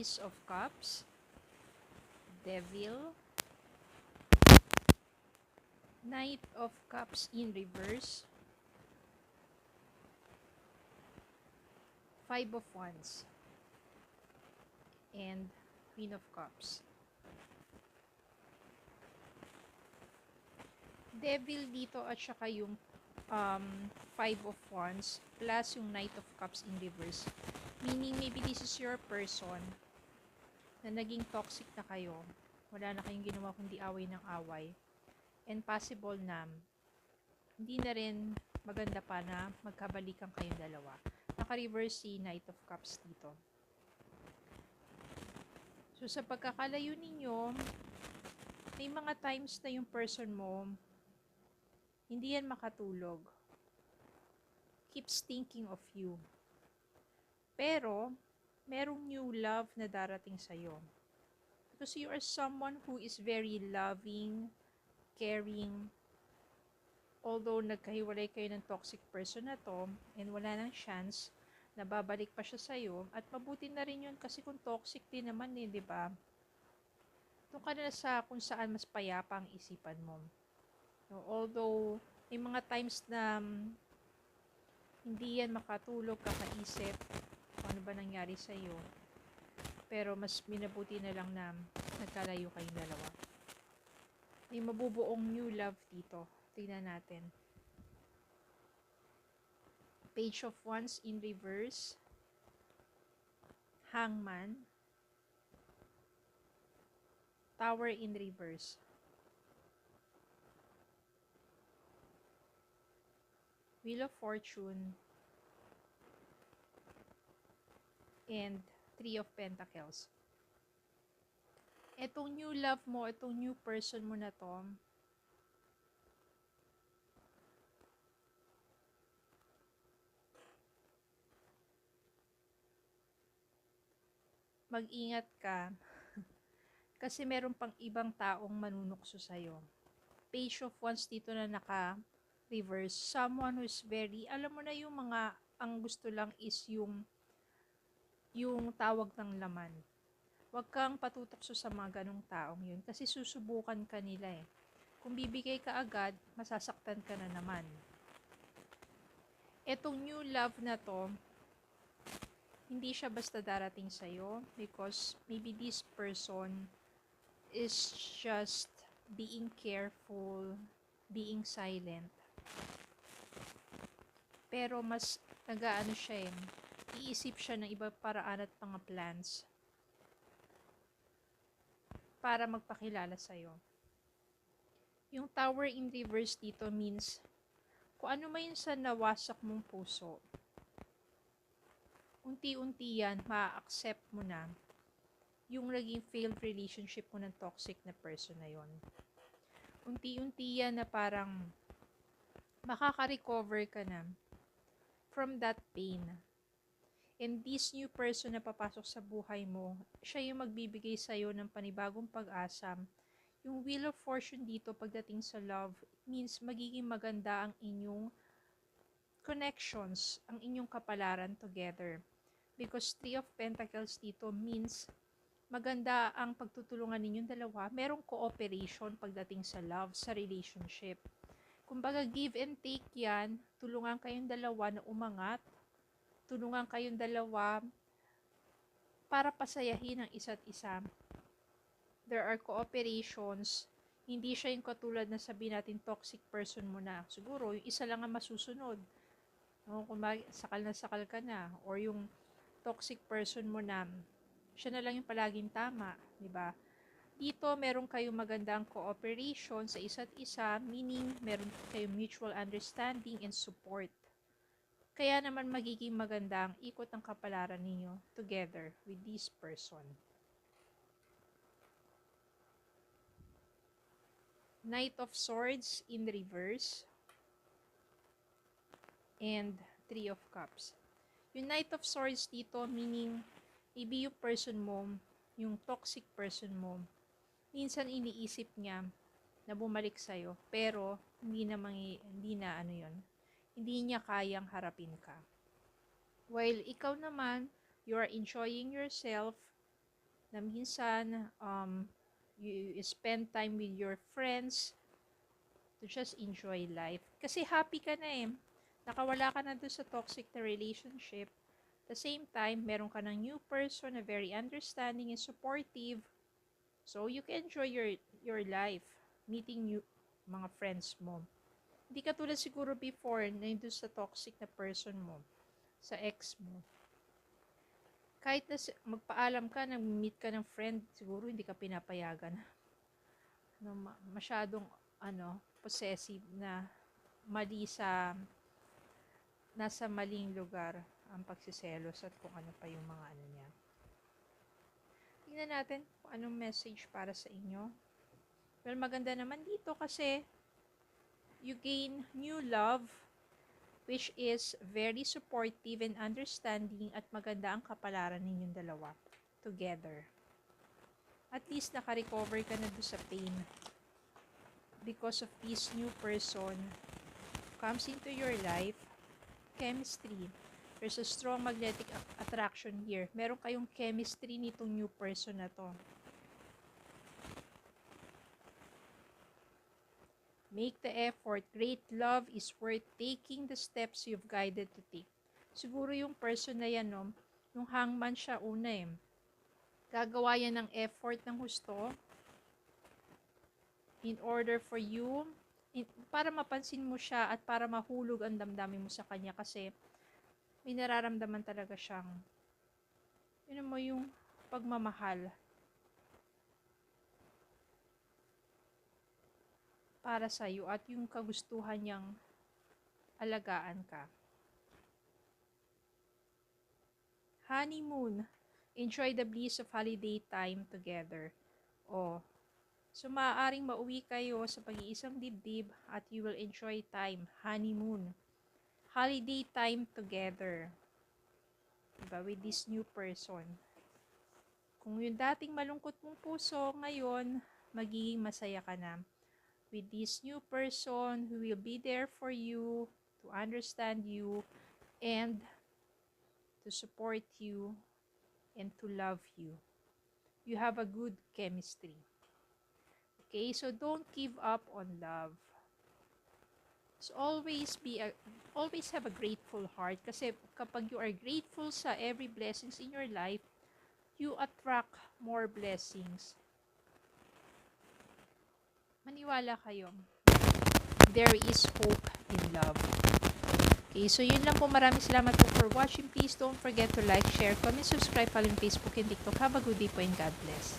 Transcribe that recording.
Ace of Cups, Devil, Knight of Cups in reverse, Five of Wands, and Queen of Cups. Devil dito at saka yung Five of Wands plus yung Knight of Cups in reverse. Meaning maybe this is your person na naging toxic na kayo. Wala na kayong ginawa kundi away ng away. And possible na hindi na rin maganda pa na magkabalikan kayong dalawa. Naka-reverse si Knight of Cups dito. So sa pagkakalayo ninyo, may mga times na yung person mo hindi yan makatulog. Keeps thinking of you. Pero, merong new love na darating sa'yo. Because you are someone who is very loving, caring. Although nagkahiwalay kayo ng toxic person na to, and wala nang chance na babalik pa siya sa'yo, at mabuti na rin yun kasi kung toxic din naman di ba? Doon ka na sa kung saan mas payapa ang isipan mo. No, although, may mga times na hindi yan makatulog, kakaisip kung ano ba nangyari sa iyo. Pero mas minabuti na lang na nagkalayo kayong dalawa. May mabubuong new love dito. Tingnan natin. Page of Wands in reverse. Hangman. Tower in reverse. Wheel of Fortune, and Three of Pentacles. Etong new love mo, etong new person mo na to, mag-ingat ka kasi meron pang ibang taong manunukso sa'yo. Page of Wands dito na naka-reverse. Someone who's very, alam mo na yung mga, ang gusto lang is yung tawag ng laman. Huwag kang patutokso sa mga ganong taong yun kasi susubukan ka nila eh. Kung bibigay ka agad, masasaktan ka na naman. Etong new love na to, hindi siya basta darating sa'yo because maybe this person is just being careful, being silent. Pero mas nagaano siya iisip siya ng iba paraan at mga plans para magpakilala sa'yo. Yung Tower in reverse dito means kung ano man yun sa nawasak mong puso, unti-unti yan, ma-accept mo na yung naging failed relationship mo ng toxic na person na yon. Unti-unti yan na parang makaka-recover ka na from that pain. And this new person na papasok sa buhay mo, siya yung magbibigay sa'yo ng panibagong pag-asa. Yung Wheel of Fortune dito pagdating sa love means magiging maganda ang inyong connections, ang inyong kapalaran together. Because Three of Pentacles dito means maganda ang pagtutulungan ninyong dalawa. Merong cooperation pagdating sa love, sa relationship. Kumbaga give and take yan, tulungan kayong dalawa na umangat, tulungan kayong dalawa para pasayahin ang isa't isa. There are cooperations, hindi siya yung katulad na sabihin natin toxic person mo na. Siguro, yung isa lang ang masusunod. No? Kung sakal na sakal ka na, or yung toxic person mo na, siya na lang yung palaging tama, di ba? Dito, meron kayong magandang cooperation sa isa't isa, meaning meron kayong mutual understanding and support. Kaya naman magiging maganda ang ikot ng kapalaran ninyo together with this person. Knight of Swords in reverse and Three of Cups. Yung Knight of Swords dito meaning maybe yung person mo, yung toxic person mo, minsan iniisip niya na bumalik sa'yo pero hindi niya kayang harapin ka. While ikaw naman, you are enjoying yourself, na minsan you spend time with your friends to just enjoy life. Kasi happy ka na eh. Nakawala ka na doon sa toxic na relationship. At the same time, meron ka ng new person na very understanding and supportive. So, you can enjoy your life, meeting new mga friends mo. Hindi ka tulad siguro before na doon sa toxic na person mo, sa ex mo. Kahit na magpaalam ka, nag-meet ka ng friend, siguro hindi ka pinapayagan. Masyadong possessive na mali nasa maling lugar ang pagsiselos at kung ano pa yung mga niya. Tingnan natin kung anong message para sa inyo. Well, maganda naman dito kasi you gain new love which is very supportive and understanding at maganda ang kapalaran ninyong dalawa together. At least naka-recover ka na doon sa pain because of this new person comes into your life. Chemistry. There's a strong magnetic attraction here. Meron kayong chemistry nitong new person na to. Make the effort. Great love is worth taking the steps you've guided to take. Siguro yung person na yan, no, yung hangman siya una eh. Gagawa yan ng effort ng husto in order for you, para mapansin mo siya at para mahulog ang damdamin mo sa kanya kasi may nararamdaman talaga siyang, yun mo yung pagmamahal para sa'yo at yung kagustuhan niyang alagaan ka. Honeymoon. Enjoy the bliss of holiday time together. So maaaring mauwi kayo sa pag-iisang dibdib at you will enjoy time. Honeymoon. Holiday time together. Diba? With this new person. Kung yung dating malungkot mong puso, ngayon, magiging masaya ka na. With this new person who will be there for you, to understand you, and to support you, and to love you. You have a good chemistry. Okay, so don't give up on love. So always have a grateful heart kasi kapag you are grateful sa every blessings in your life, you attract more blessings. Maniwala kayo. There is hope in love. Okay, so yun lang po. Maraming salamat po for watching. Please don't forget to like, share, comment, subscribe, follow on Facebook and TikTok. Have a good day po and God bless.